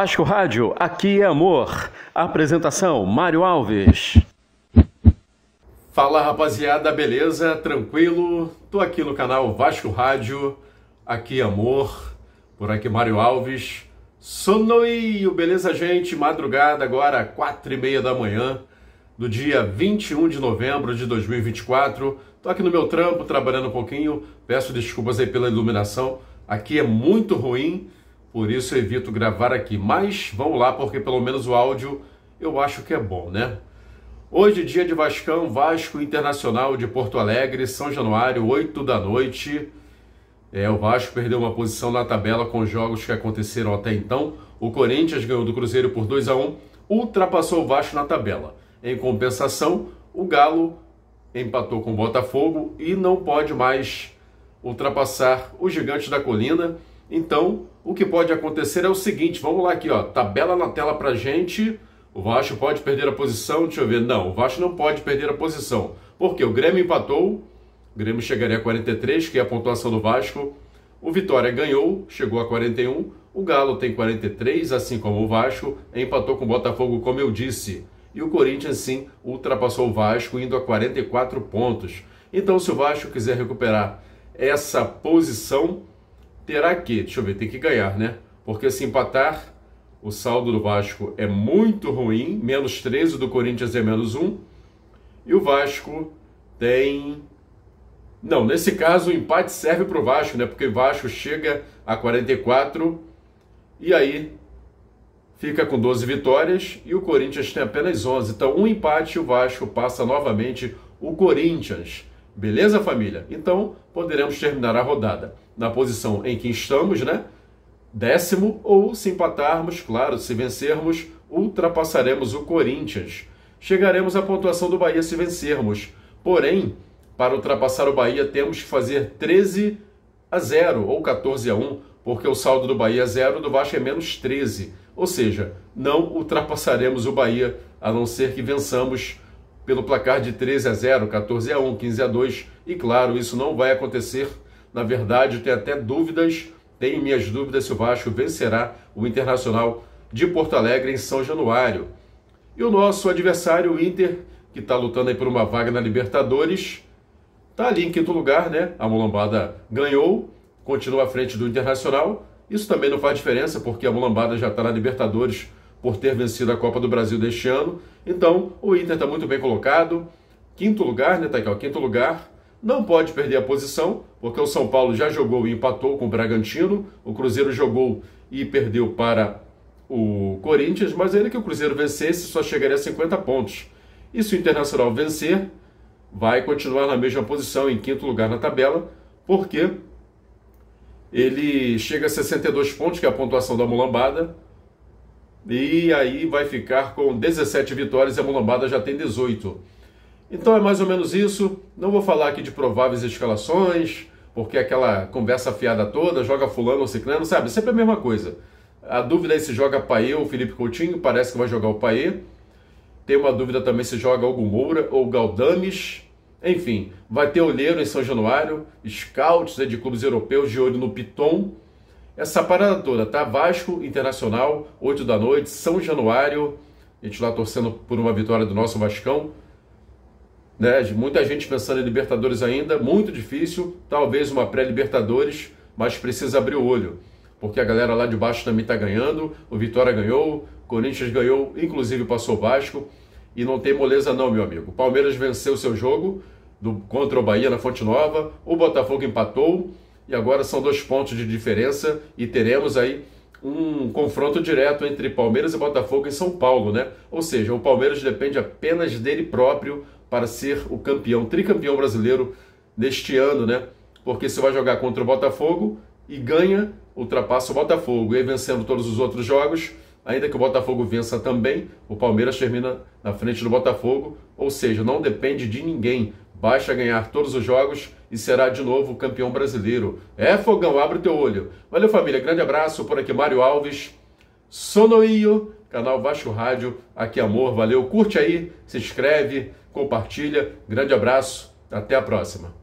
Vasco Rádio, aqui é amor. Apresentação, Mário Alves. Fala rapaziada, beleza? Tranquilo? Tô aqui no canal Vasco Rádio, aqui é amor. Por aqui Mário Alves. Sonoio, beleza gente? Madrugada agora, 4h30 da manhã, do dia 21 de novembro de 2024. Tô aqui no meu trampo, trabalhando um pouquinho. Peço desculpas aí pela iluminação. Aqui é muito ruim, por isso eu evito gravar aqui. Mas vamos lá, porque pelo menos o áudio eu acho que é bom, né? Hoje, dia de Vascão, Vasco Internacional de Porto Alegre, São Januário, 8 da noite. O Vasco perdeu uma posição na tabela com os jogos que aconteceram até então. O Corinthians ganhou do Cruzeiro por 2-1, ultrapassou o Vasco na tabela. Em compensação, o Galo empatou com o Botafogo e não pode mais ultrapassar o Gigante da Colina. Então, o que pode acontecer é o seguinte, vamos lá aqui, ó, tabela na tela pra gente. O Vasco pode perder a posição, deixa eu ver, não, o Vasco não pode perder a posição, porque o Grêmio empatou, o Grêmio chegaria a 43, que é a pontuação do Vasco, o Vitória ganhou, chegou a 41, o Galo tem 43, assim como o Vasco, empatou com o Botafogo, como eu disse, e o Corinthians, sim, ultrapassou o Vasco, indo a 44 pontos. Então, se o Vasco quiser recuperar essa posição, terá que, deixa eu ver, tem que ganhar, né? Porque se empatar, o saldo do Vasco é muito ruim, menos 13, do Corinthians é menos 1, e o Vasco tem... Não, nesse caso o empate serve para o Vasco, né? Porque o Vasco chega a 44 e aí fica com 12 vitórias e o Corinthians tem apenas 11. Então, um empate e o Vasco passa novamente o Corinthians. Beleza, família? Então, poderemos terminar a rodada na posição em que estamos, né? 10º, ou se empatarmos, claro, se vencermos, ultrapassaremos o Corinthians. Chegaremos à pontuação do Bahia se vencermos. Porém, para ultrapassar o Bahia, temos que fazer 13-0 ou 14-1, porque o saldo do Bahia é 0, do Vasco é menos 13. Ou seja, não ultrapassaremos o Bahia, a não ser que vençamos pelo placar de 13-0, 14-1, 15-2. E claro, isso não vai acontecer. Na verdade, eu tenho até dúvidas, tenho minhas dúvidas se o Vasco vencerá o Internacional de Porto Alegre em São Januário. E o nosso adversário, o Inter, que está lutando aí por uma vaga na Libertadores, está ali em 5º lugar, né? A Mulambada ganhou, continua à frente do Internacional. Isso também não faz diferença, porque a Mulambada já está na Libertadores por ter vencido a Copa do Brasil deste ano. Então, o Inter está muito bem colocado. 5º lugar, né? Tá aqui, ó, 5º lugar. Não pode perder a posição, porque o São Paulo já jogou e empatou com o Bragantino. O Cruzeiro jogou e perdeu para o Corinthians, mas ainda que o Cruzeiro vencesse, só chegaria a 50 pontos. E se o Internacional vencer, vai continuar na mesma posição, em 5º lugar na tabela, porque ele chega a 62 pontos, que é a pontuação da Mulambada, e aí vai ficar com 17 vitórias e a Mulambada já tem 18. Então é mais ou menos isso. Não vou falar aqui de prováveis escalações, porque aquela conversa fiada toda, joga fulano ou ciclano, sabe? Sempre a mesma coisa. A dúvida é se joga Payet ou Felipe Coutinho, parece que vai jogar o Payet. Tem uma dúvida também se joga Hugo Moura ou Galdames. Enfim, vai ter olheiro em São Januário, scouts de clubes europeus de olho no Piton. Essa parada toda, tá? Vasco Internacional, 8 da noite, São Januário. A gente lá torcendo por uma vitória do nosso Vascão. Né? Muita gente pensando em Libertadores ainda, muito difícil. Talvez uma pré-Libertadores, mas precisa abrir o olho. Porque a galera lá de baixo também está ganhando. O Vitória ganhou, o Corinthians ganhou, inclusive passou o Vasco. E não tem moleza não, meu amigo. O Palmeiras venceu o seu jogo contra o Bahia na Fonte Nova. O Botafogo empatou. E agora são 2 pontos de diferença. E teremos aí um confronto direto entre Palmeiras e Botafogo em São Paulo, né? Ou seja, o Palmeiras depende apenas dele próprio para ser o campeão, tricampeão brasileiro neste ano, né? Porque se vai jogar contra o Botafogo e ganha, ultrapassa o Botafogo. E aí, vencendo todos os outros jogos, ainda que o Botafogo vença também, o Palmeiras termina na frente do Botafogo, ou seja, não depende de ninguém. Basta ganhar todos os jogos e será de novo campeão brasileiro. Fogão, abre o teu olho. Valeu, família, grande abraço, por aqui Mário Alves, Sonoio, canal Vasco Rádio, aqui amor, valeu, curte aí, se inscreve, compartilha, grande abraço, até a próxima.